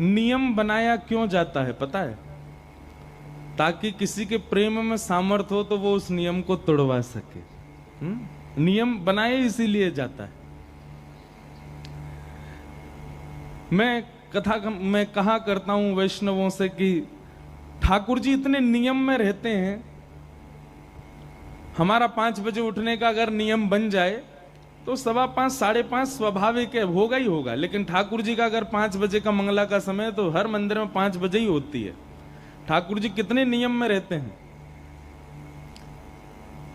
नियम बनाया क्यों जाता है पता है? ताकि किसी के प्रेम में सामर्थ्य हो तो वो उस नियम को तोड़वा सके। नियम बनाए इसीलिए जाता है। मैं कहा करता हूं वैष्णवों से कि ठाकुर जी इतने नियम में रहते हैं। हमारा 5 बजे उठने का अगर नियम बन जाए तो 5:15 5:30 स्वाभाविक है, होगा ही होगा। लेकिन ठाकुर जी का अगर 5 बजे का मंगला का समय तो हर मंदिर में 5 बजे ही होती है। ठाकुर जी कितने नियम में रहते हैं।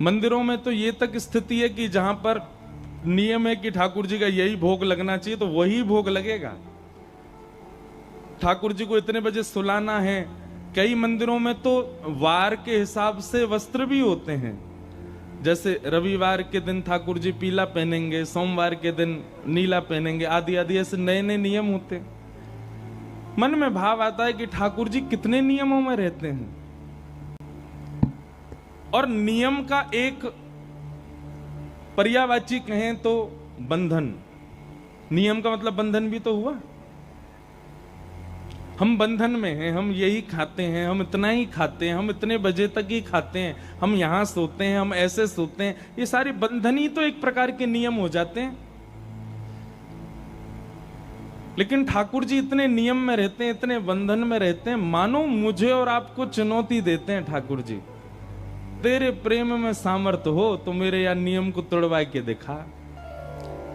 मंदिरों में तो ये तक स्थिति है कि जहां पर नियम है कि ठाकुर जी का यही भोग लगना चाहिए तो वही भोग लगेगा। ठाकुर जी को इतने बजे सुलाना है। कई मंदिरों में तो वार के हिसाब से वस्त्र भी होते हैं। जैसे रविवार के दिन ठाकुर जी पीला पहनेंगे, सोमवार के दिन नीला पहनेंगे, आदि आदि ऐसे नए नए नियम होते हैं। मन में भाव आता है कि ठाकुर जी कितने नियमों में रहते हैं। और नियम का एक पर्यायवाची कहें तो बंधन। नियम का मतलब बंधन भी तो हुआ। हम बंधन में हैं, हम यही खाते हैं, हम इतना ही खाते हैं, हम इतने बजे तक ही खाते हैं, हम यहां सोते हैं, हम ऐसे सोते हैं। ये सारे बंधन ही तो एक प्रकार के नियम हो जाते हैं। लेकिन ठाकुर जी इतने नियम में रहते हैं, इतने बंधन में रहते हैं, मानो मुझे और आपको चुनौती देते हैं। ठाकुर जी, तेरे प्रेम में सामर्थ्य हो तो मेरे यहाँ नियम को तोड़वा के दिखा।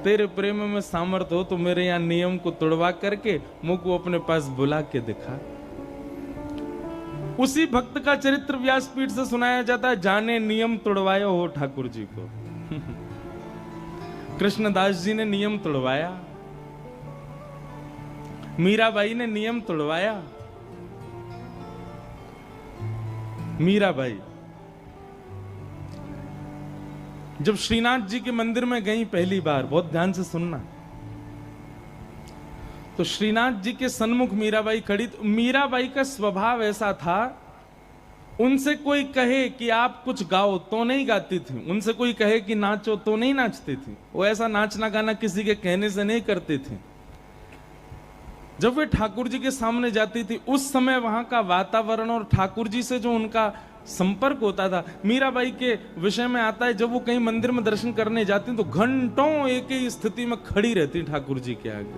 तेरे प्रेम में सामर्थ्य हो तो मेरे यहाँ नियम को तोड़वा करके मुझको अपने पास बुला के दिखा। उसी भक्त का चरित्र व्यासपीठ से सुनाया जाता है, जाने नियम तोड़वाया हो ठाकुर जी को। कृष्णदास जी ने नियम तोड़वाया, मीराबाई ने नियम तोड़वाया। मीराबाई जब श्रीनाथ जी के मंदिर में गई पहली बार, बहुत ध्यान से सुनना, तो श्रीनाथ जी के सन्मुख मीराबाई खड़ी। तो मीराबाई का स्वभाव ऐसा था, उनसे कोई कहे कि आप कुछ गाओ तो नहीं गाती थी, उनसे कोई कहे कि नाचो तो नहीं नाचती थी। वो ऐसा नाचना गाना किसी के कहने से नहीं करती थी। जब वे ठाकुर जी के सामने जाती थी उस समय वहां का वातावरण और ठाकुर जी से जो उनका संपर्क होता था। मीराबाई के विषय में आता है, जब वो कहीं मंदिर में दर्शन करने जाती तो घंटों एक ही स्थिति में खड़ी रहती ठाकुर जी के आगे।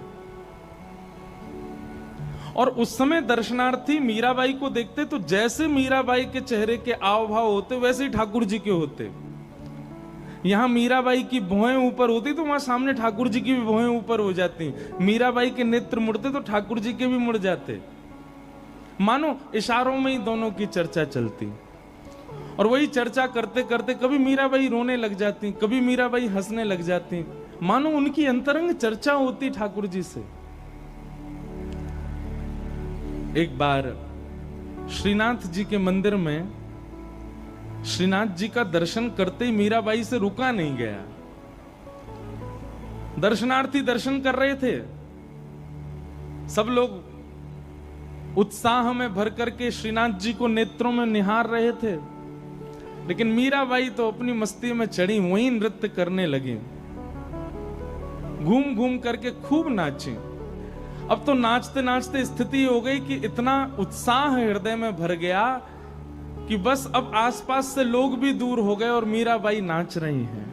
और उस समय दर्शनार्थी मीराबाई को देखते तो जैसे मीराबाई के चेहरे के आव भाव होते वैसे ही ठाकुर जी के होते। यहां मीराबाई की भौहें ऊपर होती तो वहां सामने ठाकुर जी की भी भौहें ऊपर हो जाती। मीराबाई के नेत्र मुड़ते तो ठाकुर जी के भी मुड़ जाते। मानो इशारों में ही दोनों की चर्चा चलती। और वही चर्चा करते करते कभी मीराबाई रोने लग जाती, कभी मीराबाई हंसने लग जाती, मानो उनकी अंतरंग चर्चा होती ठाकुर जी से। एक बार श्रीनाथ जी के मंदिर में श्रीनाथ जी का दर्शन करते ही मीराबाई से रुका नहीं गया। दर्शनार्थी दर्शन कर रहे थे, सब लोग उत्साह में भर करके श्रीनाथ जी को नेत्रों में निहार रहे थे। लेकिन मीराबाई तो अपनी मस्ती में चढ़ी, वहीं नृत्य करने लगी, घूम घूम करके खूब नाची। अब तो नाचते नाचते स्थिति हो गई कि इतना उत्साह हृदय में भर गया कि बस अब आसपास से लोग भी दूर हो गए और मीराबाई नाच रही हैं।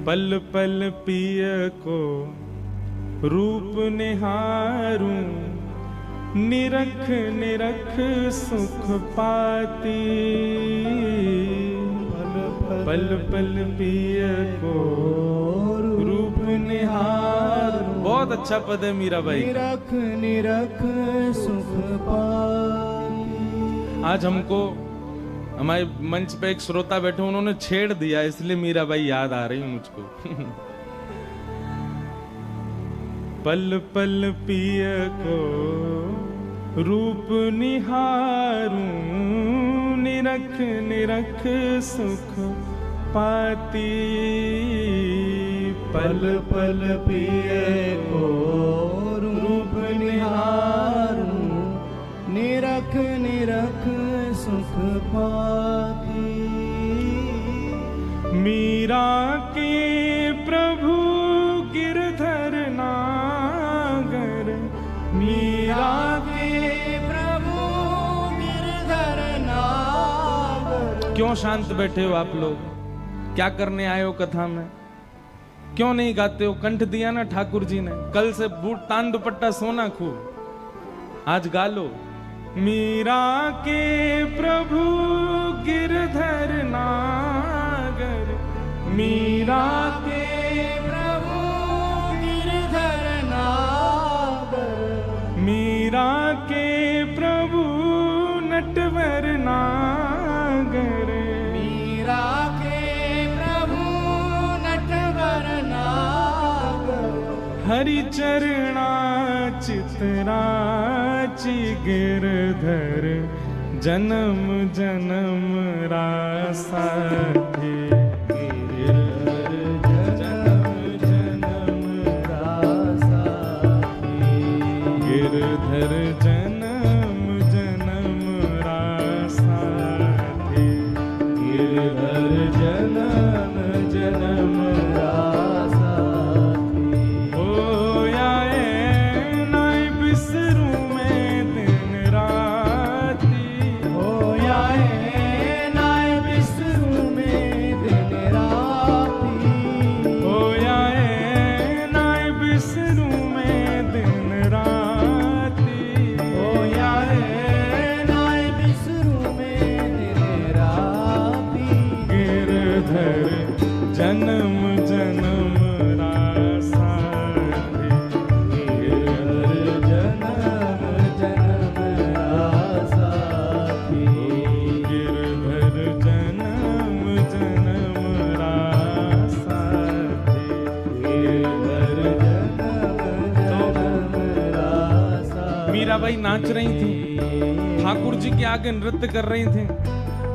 पल पल पिय को रूप निहारूं, निरख निरख सुख पाती। पल पल पिय को रूप निहारूं। बहुत अच्छा पद है मीराबाई। निरख निरख सुख पाती। आज हमको हमारे मंच पे एक श्रोता बैठे, उन्होंने छेड़ दिया, इसलिए मीराबाई याद आ रही मुझको। पल पल पिय को रूप निहारूं, निरख निरख सुख पाती। पल पल पिय को रूप निहारूं, निरख निरख सुख पाती। मीरा के प्रभु गिरधर नाग क्यों शांत बैठे हो आप लोग? क्या करने आए हो कथा में? क्यों नहीं गाते हो? कंठ दिया ना ठाकुर जी ने, कल से बूट तान दुपट्टा सोना खूब, आज गा लो। मीरा के प्रभु गिरधर नागर, मीरा के प्रभु गिरधर नागर, मीरा के प्रभु नटवर नागर, मीरा के प्रभु नटवर नागर, हरि चरणा चितराची गिरधर जन्म जन्म रासा थे, गिरधर जन्म जन्म रासा थे, गिरधर जन्म जन्म रासा थे, गिरधर जन्म जन्म रासा थे। ओ आए नाय बिसरू में दिन राती, ओ आए नाय बिसरू में दिन राती, ओ आए नाय बिसरू में दिन राती, ओ आए नाय बिसरू में दिन राती, गिरधर जन्म जन्म रासा थे, गिरधर जन्म जन्म रासा थे, गिरधर जन्म जन्म रासा थे। गिरधर जन्म जन्म रासा। मीराबाई नाच रही थी, ठाकुर जी के आगे नृत्य कर रही थी।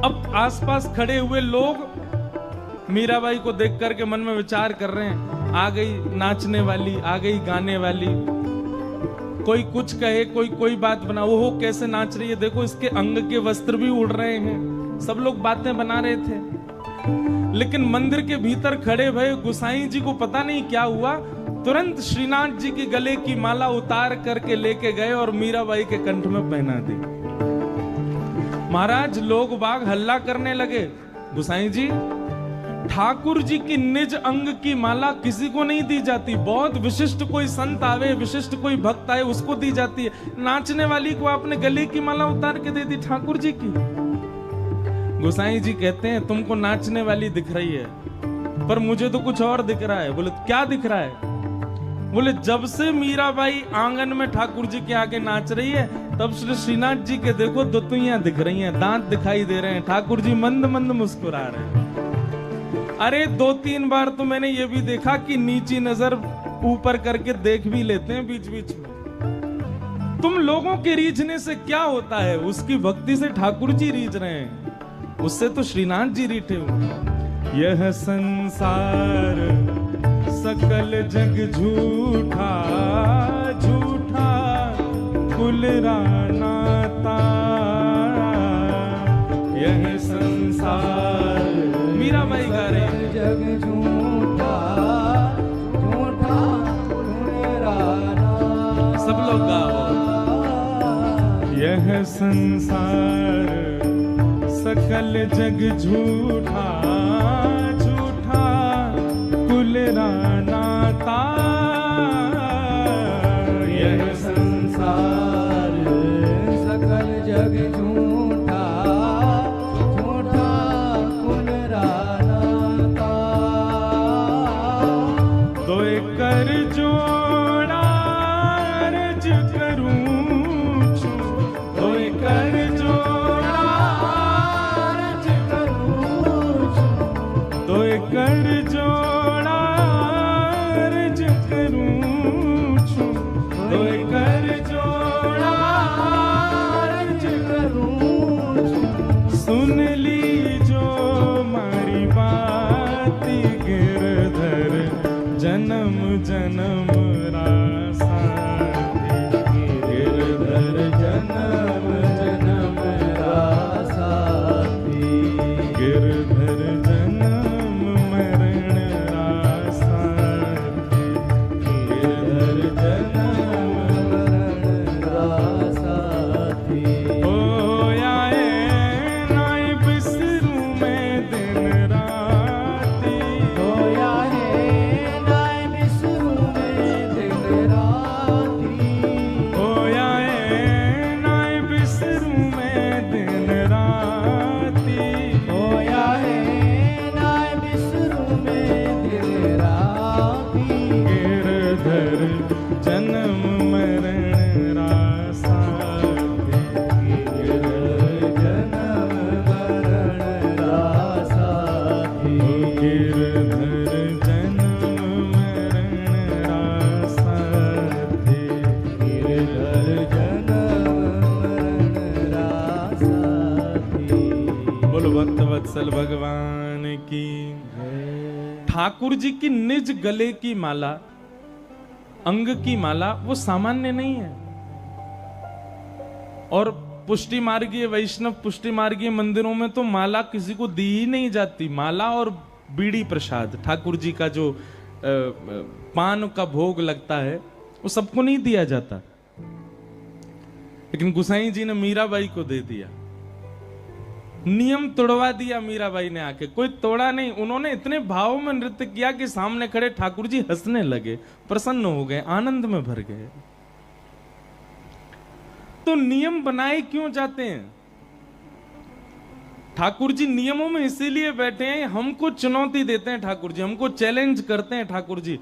अब आसपास खड़े हुए लोग मीराबाई को देख करके मन में विचार कर रहे हैं, आ गई नाचने वाली, आ गई गाने वाली। कोई कुछ कहे, कोई कोई बात बना, वो कैसे नाच रही है, देखो इसके अंग के वस्त्र भी उड़ रहे हैं। सब लोग बातें बना रहे थे, लेकिन मंदिर के भीतर खड़े भये गुसाई जी को पता नहीं क्या हुआ, तुरंत श्रीनाथ जी के गले की माला उतार करके लेके गए और मीराबाई के कंठ में पहना दी। महाराज लोग बाग हल्ला करने लगे, गुसाई जी ठाकुर जी की निज अंग की माला किसी को नहीं दी जाती, बहुत विशिष्ट कोई संत आवे, विशिष्ट कोई भक्त आए उसको दी जाती है। नाचने वाली को आपने गले की माला उतार के दे दी ठाकुर जी की। गुसाई जी कहते हैं तुमको नाचने वाली दिख रही है, पर मुझे तो कुछ और दिख रहा है। बोले क्या दिख रहा है? बोले जब से मीराबाई आंगन में ठाकुर जी के आगे नाच रही है, तब श्री श्रीनाथ जी के देखो दुतुइयां दिख रही हैं, दांत दिखाई दे रहे हैं, ठाकुर जी मंद मंद मुस्कुरा रहे हैं। अरे 2-3 बार तो मैंने ये भी देखा कि नीची नजर ऊपर करके देख भी लेते हैं बीच बीच में। तुम लोगों के रीझने से क्या होता है? उसकी भक्ति से ठाकुर जी रीझ रहे हैं, उससे तो श्रीनाथ जी रीठे हुए। यह संसार सकल जग झूठा, झूठा कुलरा नाता, यह संसार। मीराबाई गा रही है, जग झूठा, झूठा कुलरा नाता। सब लोग गाओ। यह संसार सकल जग झूठा, झूठा कुलरा नाता, यह संसार सकल जग झूठा, झूठा कुलरा नाता। दो कर जोड़ा अर्ज करूं छू, दो कर जोड़ा अर्ज करूं छू, दो कर जोड़ा अर्ज करूं छू, दो कर जोड़ा अर्ज करूं छू। सुन ली जो मारी बात, गिरधर जन्म जन्म रा गिरधर जन्म मरण रासा थे। जन्म मरण रासा थी। गिरधर जन्म मरण रासा थे। गिरधर जन्म मरण रासा थी। बोलो भक्त वत्सल भगवान की। ठाकुर जी की निज गले की माला, अंग की माला, वो सामान्य नहीं है। और पुष्टि मार्गीय वैष्णव पुष्टि मार्गीय मंदिरों में तो माला किसी को दी ही नहीं जाती। माला और बीड़ी प्रसाद, ठाकुर जी का जो पान का भोग लगता है, वो सबको नहीं दिया जाता। लेकिन गुसाई जी ने मीराबाई को दे दिया। नियम तोड़वा दिया मीराबाई ने आके। कोई तोड़ा नहीं, उन्होंने इतने भाव में नृत्य किया कि सामने खड़े ठाकुर जी हंसने लगे, प्रसन्न हो गए, आनंद में भर गए। तो नियम बनाए क्यों जाते हैं? ठाकुर जी नियमों में इसीलिए बैठे हैं, हमको चुनौती देते हैं ठाकुर जी, हमको चैलेंज करते हैं ठाकुर जी।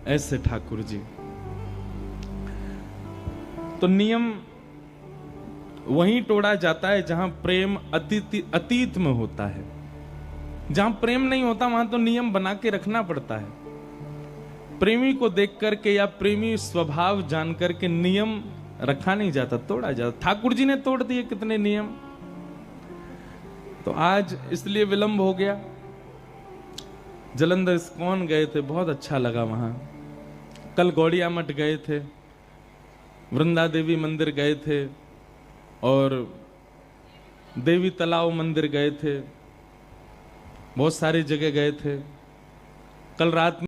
ऐसे ठाकुर जी तो नियम वहीं तोड़ा जाता है जहां प्रेम अतीत में होता है। जहां प्रेम नहीं होता वहां तो नियम बना के रखना पड़ता है। प्रेमी को देख करके या प्रेमी स्वभाव जान करके नियम रखा नहीं जाता, तोड़ा जाता। ठाकुर जी ने तोड़ दिए कितने नियम। तो आज इसलिए विलंब हो गया। जलंधर इस्कॉन गए थे, बहुत अच्छा लगा वहां। कल गौड़िया मठ गए थे, वृंदा देवी मंदिर गए थे, और देवी तालाब मंदिर गए थे, बहुत सारी जगह गए थे। कल रात में